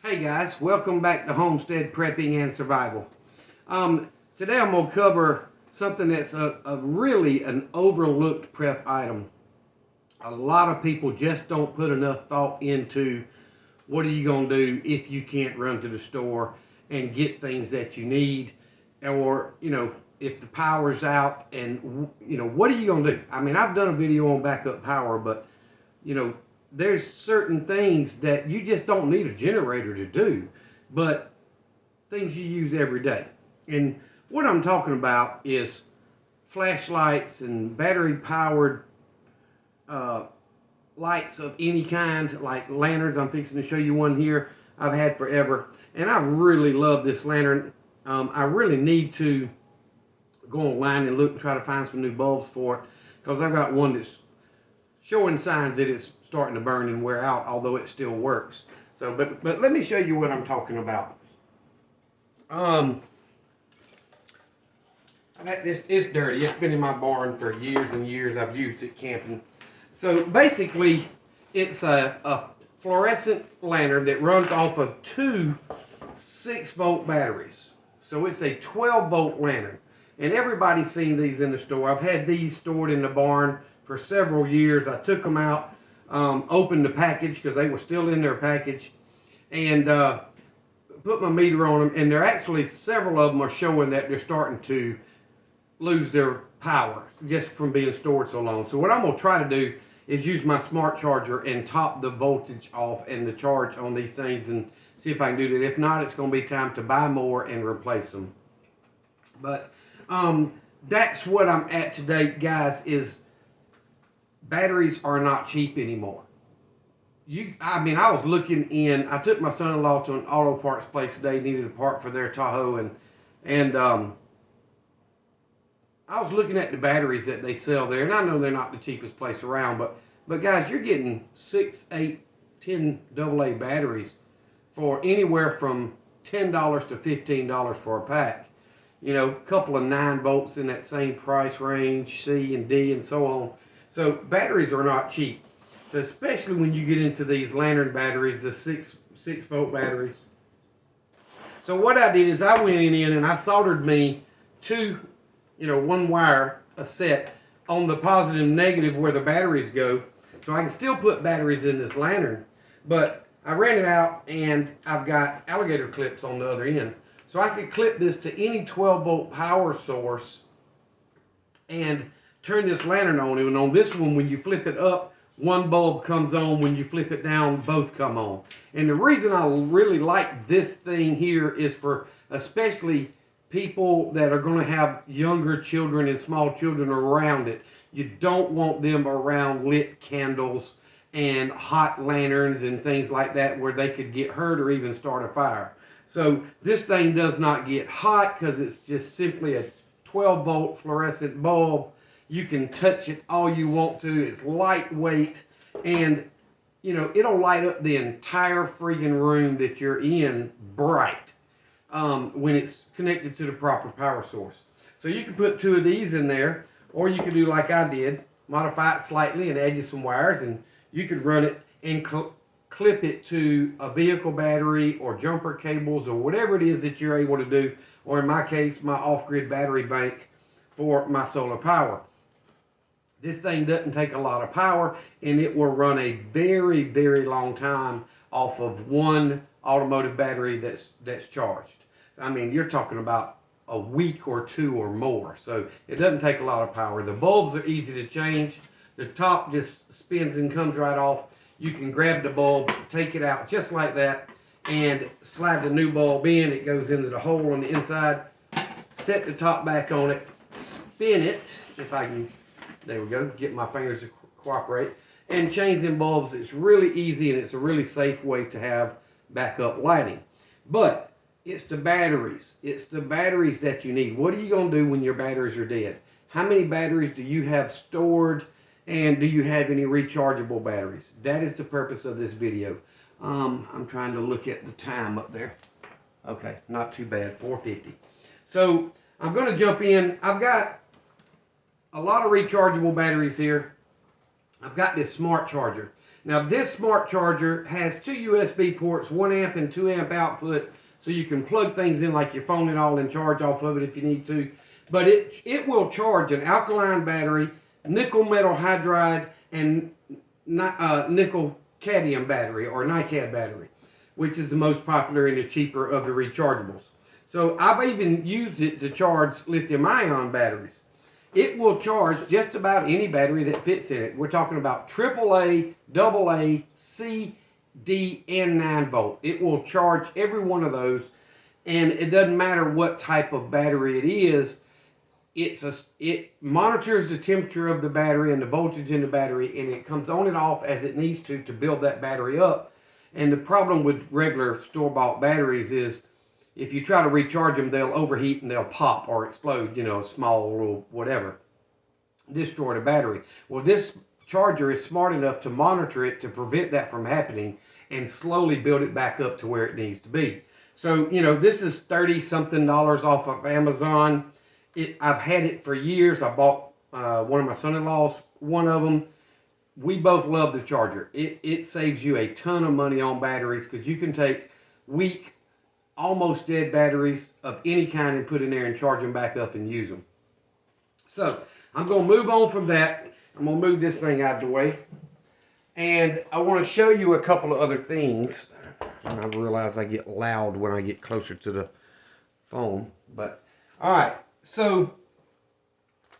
Hey guys, welcome back to Homestead Prepping and Survival. Today I'm going to cover something that's really an overlooked prep item. A lot of people just don't put enough thought into what are you going to do if you can't run to the store and get things that you need, or if the power's out, and what are you going to do? I mean, I've done a video on backup power, but there's certain things that you just don't need a generator to do, but things you use every day. And what I'm talking about is flashlights and battery powered lights of any kind, like lanterns. I'm fixing to show you one here I've had forever, and I really love this lantern. I really need to go online and look and try to find some new bulbs for it, because I've got one that's showing signs that it's starting to burn and wear out, although it still works. So, but let me show you what I'm talking about. I've had this. It's dirty. It's been in my barn for years and years. I've used it camping. So basically, it's a fluorescent lantern that runs off of two 6-volt batteries. So it's a 12-volt lantern, and everybody's seen these in the store. I've had these stored in the barn for several years. I took them out, opened the package because they were still in their package, and put my meter on them, and they're actually, several of them are showing that they're starting to lose their power just from being stored so long. So what I'm going to try to do is use my smart charger and top the voltage off and the charge on these things and see if I can do that. If not, it's going to be time to buy more and replace them. But that's what I'm at today, guys, is batteries are not cheap anymore. I was looking in, I took my son-in-law to an auto parts place today, needed a part for their Tahoe, and I was looking at the batteries that they sell there, and I know they're not the cheapest place around, but guys, you're getting 6, 8, 10 AA batteries for anywhere from $10 to $15 for a pack. A couple of 9 volts in that same price range, C and D and so on. So batteries are not cheap. So especially when you get into these lantern batteries, the 6-volt batteries. So what I did is I went in and I soldered me two, one wire, a set, on the positive and negative where the batteries go. So I can still put batteries in this lantern, but I ran it out and I've got alligator clips on the other end. So I could clip this to any 12-volt power source and turn this lantern on. And on this one, when you flip it up, one bulb comes on. When you flip it down, both come on. And the reason I really like this thing here is for especially people that are going to have younger children and small children around it. You don't want them around lit candles and hot lanterns and things like that where they could get hurt or even start a fire. So this thing does not get hot because it's just simply a 12-volt fluorescent bulb. You can touch it all you want to. It's lightweight, and it'll light up the entire freaking room that you're in bright when it's connected to the proper power source. So you can put 2 of these in there, or you could do like I did, modify it slightly and add you some wires, and you could run it and clip it to a vehicle battery or jumper cables or whatever it is that you're able to do, or in my case, my off-grid battery bank for my solar power. This thing doesn't take a lot of power, and it will run a very, very long time off of one automotive battery that's charged. I mean, you're talking about a week or 2 or more, so it doesn't take a lot of power. The bulbs are easy to change. The top just spins and comes right off. You can grab the bulb, take it out just like that, and slide the new bulb in. It goes into the hole on the inside. Set the top back on it, spin it, if I can, there we go, get my fingers to cooperate, and change them bulbs. It's really easy, and it's a really safe way to have backup lighting. But it's the batteries. It's the batteries that you need. What are you going to do when your batteries are dead? How many batteries do you have stored, and do you have any rechargeable batteries? That is the purpose of this video. I'm trying to look at the time up there. Okay, not too bad, 4:50. So I'm going to jump in. I've got a lot of rechargeable batteries here. I've got this smart charger. Now this smart charger has 2 USB ports, 1 amp and 2 amp output, so you can plug things in like your phone and all and charge off of it if you need to. But it will charge an alkaline battery, nickel metal hydride, and nickel cadmium battery or NiCad battery, which is the most popular and the cheaper of the rechargeables. So I've even used it to charge lithium ion batteries. It will charge just about any battery that fits in it. We're talking about AAA, AA, C, D, and 9 volt. It will charge every one of those, and it doesn't matter what type of battery it is. It monitors the temperature of the battery and the voltage in the battery, and it comes on and off as it needs to build that battery up. And the problem with regular store-bought batteries is if you try to recharge them, they'll overheat and they'll pop or explode, you know, small little whatever, destroy the battery. Well, this charger is smart enough to monitor it to prevent that from happening and slowly build it back up to where it needs to be. So, you know, this is $30-something off of Amazon. I've had it for years. I bought one of my son-in-laws, one of them. We both love the charger. It saves you a ton of money on batteries because you can take weak, almost dead batteries of any kind and put in there and charge them back up and use them. So I'm going to move on from that. I'm going to move this thing out of the way. And I want to show you a couple of other things. And I realize I get loud when I get closer to the phone. But, all right. So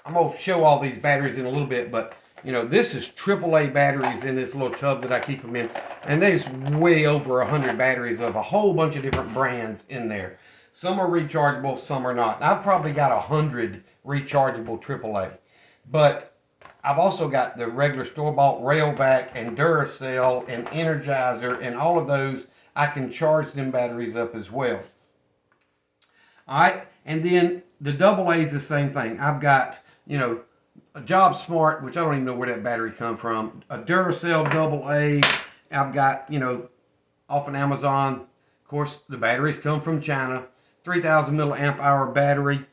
I'm going to show all these batteries in a little bit. But, you know, this is AAA batteries in this little tub that I keep them in. And there's way over 100 batteries of a whole bunch of different brands in there. Some are rechargeable, some are not. I've probably got 100 rechargeable AAA. But I've also got the regular store-bought Railback and Duracell and Energizer, and all of those, I can charge them batteries up as well. All right, and then the AA is the same thing. I've got, you know, a Job Smart, which I don't even know where that battery come from, a Duracell AA. I've got, you know, off of Amazon. Of course, the batteries come from China. 3,000 milliamp hour battery.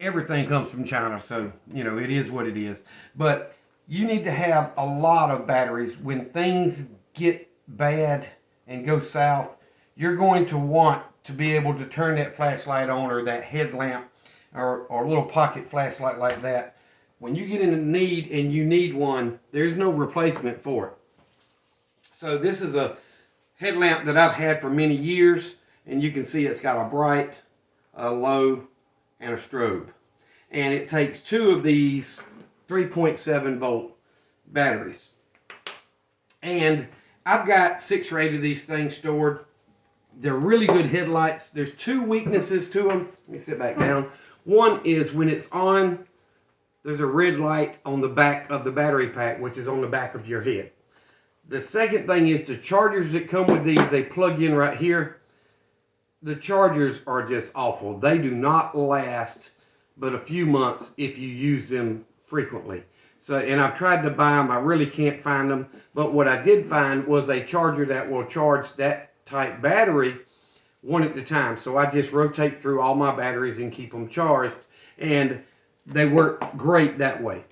Everything comes from China, so, you know, it is what it is. But you need to have a lot of batteries. When things get bad and go south, you're going to want to be able to turn that flashlight on or that headlamp or a little pocket flashlight like that. When you get in need and you need one, there's no replacement for it. So this is a headlamp that I've had for many years, and you can see it's got a bright, a low, and a strobe. And it takes 2 of these 3.7 volt batteries. And I've got 6 or 8 of these things stored. They're really good headlights. There's 2 weaknesses to them. Let me sit back down. One is when it's on, there's a red light on the back of the battery pack, which is on the back of your head. The second thing is the chargers that come with these, they plug in right here. The chargers are just awful. They do not last but a few months if you use them frequently. So, and I've tried to buy them. I really can't find them. But what I did find was a charger that will charge that type battery one at a time. So I just rotate through all my batteries and keep them charged. And they work great that way.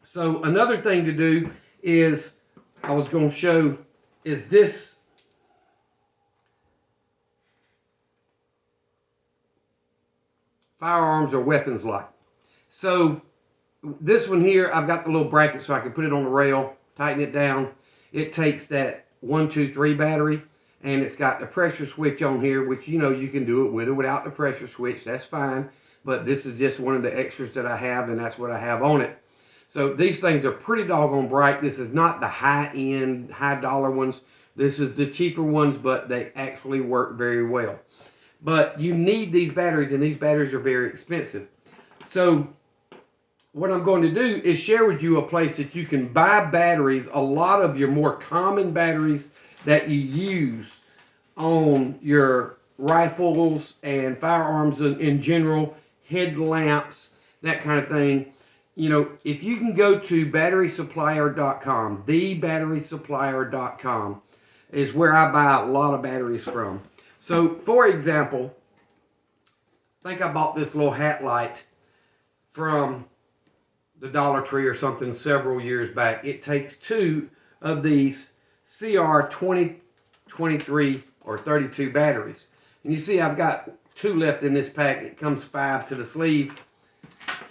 So another thing to do is, I was going to show, is this firearms or weapons light. So this one here, I've got the little bracket so I can put it on the rail, tighten it down. It takes that 1, 2, 3 battery, and it's got the pressure switch on here, which, you know, you can do it with or without the pressure switch. That's fine. But this is just one of the extras that I have, and that's what I have on it. So these things are pretty doggone bright. This is not the high-end, high-dollar ones. This is the cheaper ones, but they actually work very well. But you need these batteries, and these batteries are very expensive. So what I'm going to do is share with you a place that you can buy batteries, a lot of your more common batteries that you use on your rifles and firearms in general, headlamps, that kind of thing. You know, if you can go to batterysupplier.com, thebatterysupplier.com is where I buy a lot of batteries from. So, for example, I think I bought this little hat light from the Dollar Tree or something several years back. It takes 2 of these CR 2023 or 32 batteries. And you see I've got 2 left in this pack. It comes 5 to the sleeve.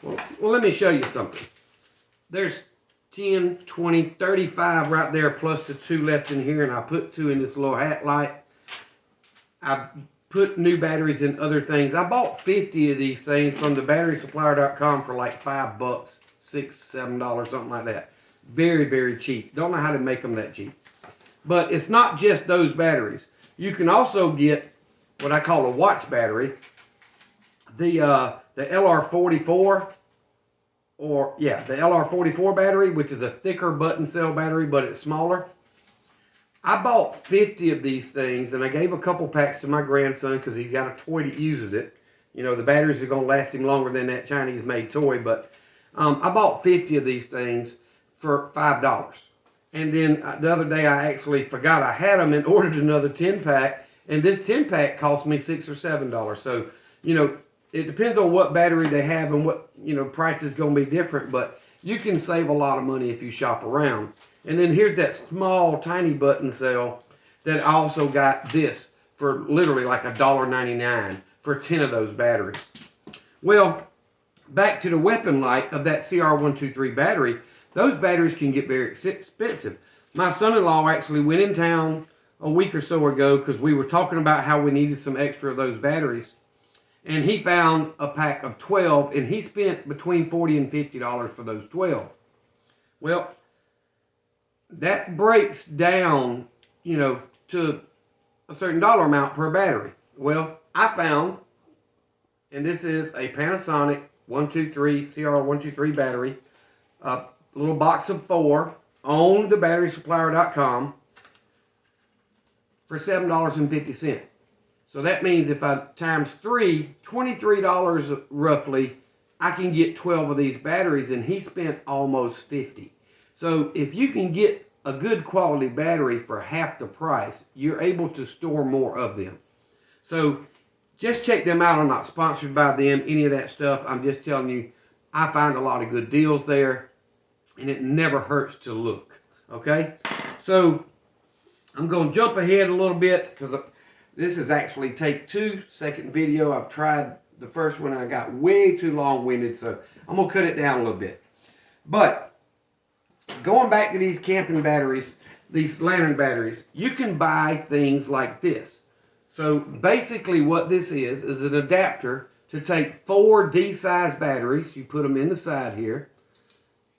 Well, let me show you something. There's 10, 20, 35 right there, plus the 2 left in here, and I put 2 in this little hat light. I put new batteries in other things. I bought 50 of these things from the batterysupplier.com for like $5, $6, $7, something like that. Very, very cheap. Don't know how to make them that cheap. But it's not just those batteries. You can also get what I call a watch battery. The LR44, the LR44 battery, which is a thicker button cell battery, but it's smaller. I bought 50 of these things, and I gave a couple packs to my grandson because he's got a toy that uses it. You know, the batteries are going to last him longer than that Chinese-made toy, but I bought 50 of these things for $5. And then the other day I actually forgot I had them and ordered another 10-pack, and this 10-pack cost me $6 or $7. So, you know, it depends on what battery they have and what, you know, price is going to be different, but you can save a lot of money if you shop around. And then here's that small, tiny button cell that I also got this for literally like $1.99 for 10 of those batteries. Well, back to the weapon light of that CR123 battery, those batteries can get very expensive. My son-in-law actually went in town a week or so ago because we were talking about how we needed some extra of those batteries. And he found a pack of 12, and he spent between $40 and $50 for those 12. Well, that breaks down, you know, to a certain dollar amount per battery. Well, I found, and this is a Panasonic 123 CR123 battery, a little box of 4 on the batterysupplier.com for $7.50. So that means if I times 3, $23 roughly, I can get 12 of these batteries, and he spent almost $50. So if you can get a good quality battery for half the price, you're able to store more of them. So just check them out. I'm not sponsored by them, any of that stuff. I'm just telling you, I find a lot of good deals there, and it never hurts to look. Okay? So I'm going to jump ahead a little bit because this is actually take 2, second video. I've tried the first one and I got way too long-winded, so I'm going to cut it down a little bit. But going back to these camping batteries, these lantern batteries, you can buy things like this. So basically what this is an adapter to take 4 D-size batteries. You put them in the side here,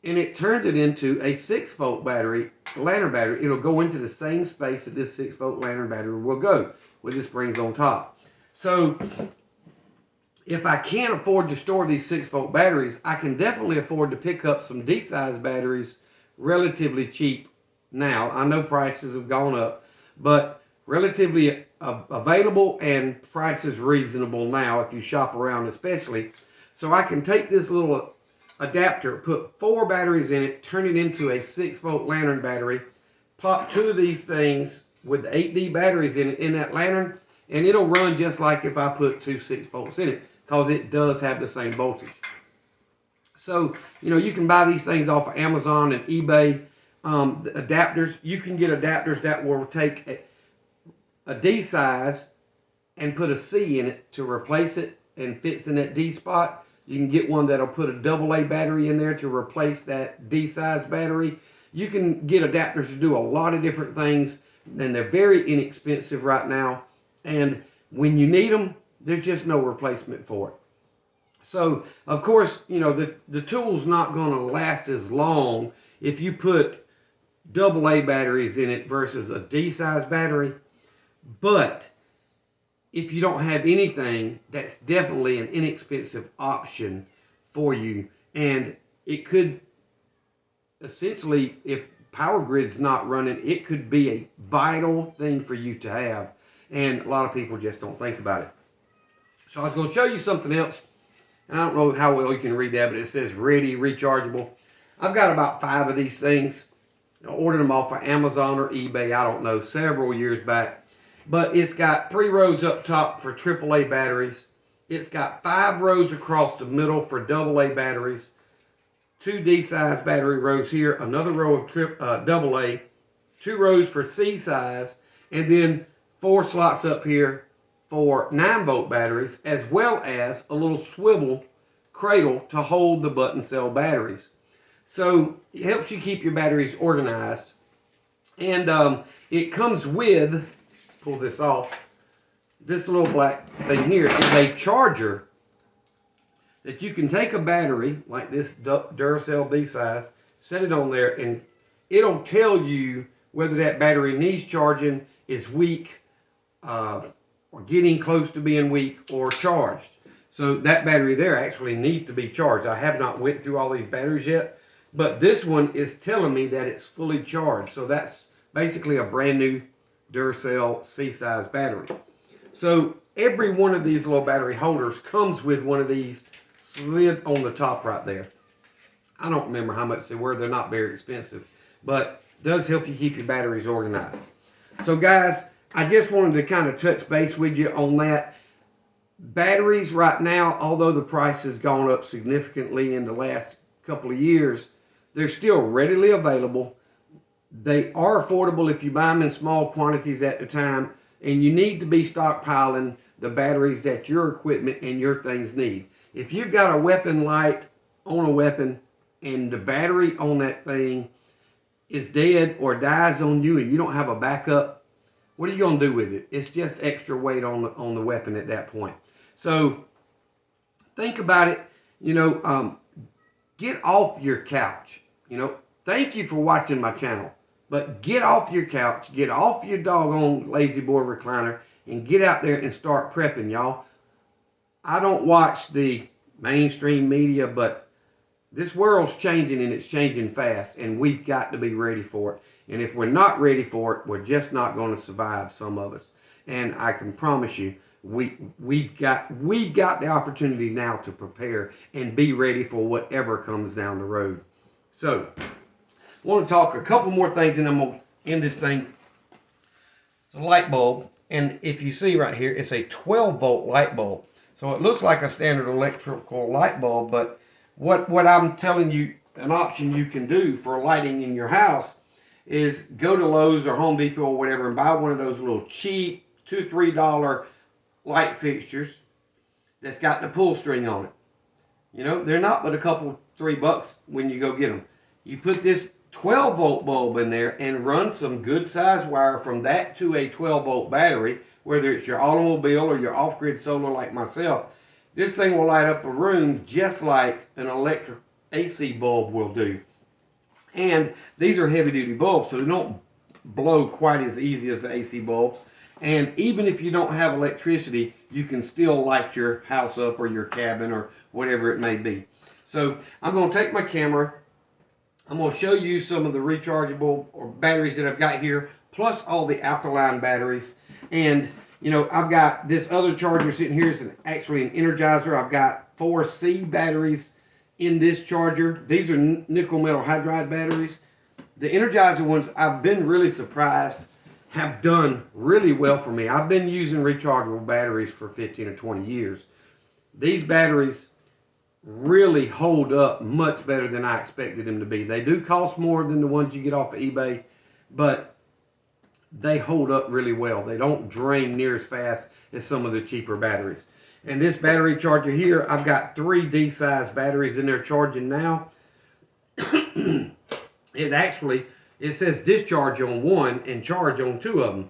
and it turns it into a 6-volt battery, lantern battery. It'll go into the same space that this 6-volt lantern battery will go, with the springs on top. So if I can't afford to store these 6-volt batteries, I can definitely afford to pick up some D-size batteries relatively cheap now. I know prices have gone up, but relatively available and prices reasonable now if you shop around especially. So I can take this little adapter, put 4 batteries in it, turn it into a 6-volt lantern battery, pop 2 of these things with 8D batteries in it in that lantern, and it'll run just like if I put 2 6-volts in it, because it does have the same voltage. So, you know, you can buy these things off of Amazon and eBay. The adapters, you can get adapters that will take a D size and put a C in it to replace it and fits in that D spot. You can get one that'll put a AA battery in there to replace that D size battery. You can get adapters to do a lot of different things, and they're very inexpensive right now. And when you need them, there's just no replacement for it. So, of course, you know, the tool's not going to last as long if you put AA batteries in it versus a D-size battery. But if you don't have anything, that's definitely an inexpensive option for you. And it could, essentially, if power grid's not running, it could be a vital thing for you to have. And a lot of people just don't think about it. So I was going to show you something else. And I don't know how well you can read that, but it says ready, rechargeable. I've got about 5 of these things. I ordered them off of Amazon or eBay, I don't know, several years back. But it's got 3 rows up top for AAA batteries. It's got 5 rows across the middle for AA batteries. 2 D-size battery rows here, another row of AA, 2 rows for C size, and then 4 slots up here for 9-volt batteries, as well as a little swivel cradle to hold the button cell batteries. So it helps you keep your batteries organized. And it comes with, pull this off, this little black thing here is a charger that you can take a battery like this Duracell D-size, set it on there, and it'll tell you whether that battery needs charging, is weak, or getting close to being weak, or charged. So that battery there actually needs to be charged. I have not went through all these batteries yet, but this one is telling me that it's fully charged. So that's basically a brand new Duracell C-size battery. So every one of these little battery holders comes with one of these slid on the top right there. I don't remember how much they were. They're not very expensive, but does help you keep your batteries organized. So guys, I just wanted to kind of touch base with you on that. Batteries right now, although the price has gone up significantly in the last couple of years, they're still readily available. They are affordable if you buy them in small quantities at the time, and you need to be stockpiling the batteries that your equipment and your things need. If you've got a weapon light on a weapon and the battery on that thing is dead or dies on you and you don't have a backup, what are you going to do with it? It's just extra weight on the weapon at that point. So think about it. You know, get off your couch. You know, thank you for watching my channel, but get off your couch, get off your doggone lazy boy recliner, and get out there and start prepping, y'all. I don't watch the mainstream media, but this world's changing, and it's changing fast, and we've got to be ready for it. And if we're not ready for it, we're just not going to survive, some of us. And I can promise you, we've got the opportunity now to prepare and be ready for whatever comes down the road. So, I want to talk a couple more things, and I'm going to end this thing. It's a light bulb, and if you see right here, it's a 12-volt light bulb. So it looks like a standard electrical light bulb, but what I'm telling you, an option you can do for lighting in your house is go to Lowe's or Home Depot or whatever and buy one of those little cheap $2 or $3 light fixtures that's got the pull string on it. You know, they're not but a couple, $3 when you go get them. You put this 12-volt bulb in there and run some good size wire from that to a 12-volt battery, whether it's your automobile or your off-grid solar like myself. This thing will light up a room just like an electric AC bulb will do. And these are heavy-duty bulbs, so they don't blow quite as easy as the AC bulbs. And even if you don't have electricity, you can still light your house up or your cabin or whatever it may be. So I'm going to take my camera. I'm going to show you some of the rechargeable or batteries that I've got here, plus all the alkaline batteries. And, you know, I've got this other charger sitting here. It's actually an Energizer. I've got 4 C batteries in this charger. These are nickel metal hydride batteries. The Energizer ones, I've been really surprised, have done really well for me. I've been using rechargeable batteries for 15 or 20 years. These batteries really hold up much better than I expected them to be. They do cost more than the ones you get off of eBay, but they hold up really well. They don't drain near as fast as some of the cheaper batteries. And this battery charger here, I've got 3 D-size batteries in there charging now. It says discharge on 1 and charge on 2 of them.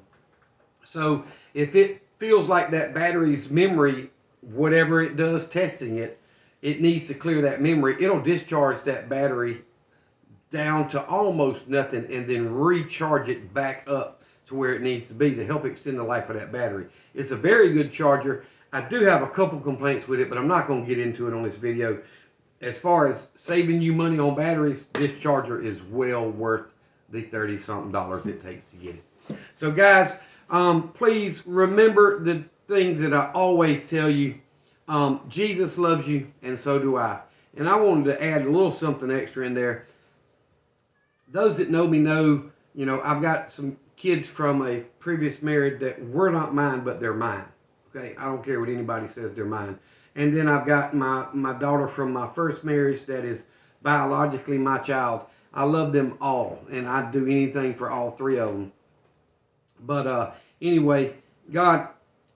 So if it feels like that battery's memory, whatever it does testing it, it needs to clear that memory, it'll discharge that battery down to almost nothing and then recharge it back up to where it needs to be to help extend the life of that battery. It's a very good charger. I do have a couple complaints with it, but I'm not going to get into it on this video. As far as saving you money on batteries, this charger is well worth the $30-something it takes to get it. So guys, please remember the things that I always tell you. Jesus loves you, and so do I. And I wanted to add a little something extra in there. Those that know me know, you know, I've got some kids from a previous marriage that were not mine, but they're mine. Okay, I don't care what anybody says, they're mine. And then I've got my daughter from my first marriage that is biologically my child. I love them all, and I'd do anything for all three of them. But anyway, God,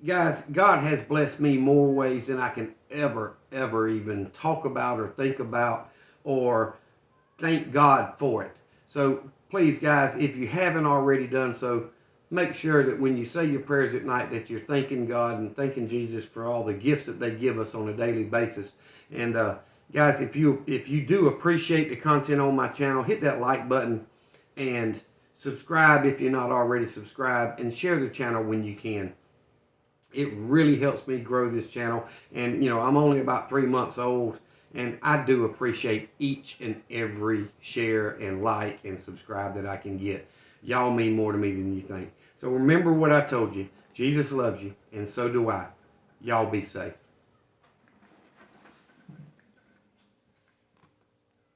guys, God has blessed me more ways than I can ever even talk about or think about or thank God for it. So please, guys, if you haven't already done so, make sure that when you say your prayers at night that you're thanking God and thanking Jesus for all the gifts that they give us on a daily basis. And guys, if you do appreciate the content on my channel, hit that like button and subscribe if you're not already subscribed, and share the channel when you can. It really helps me grow this channel. And I'm only about 3 months old, and I do appreciate each and every share and like and subscribe that I can get. Y'all mean more to me than you think. So remember what I told you. Jesus loves you, and so do I. Y'all be safe.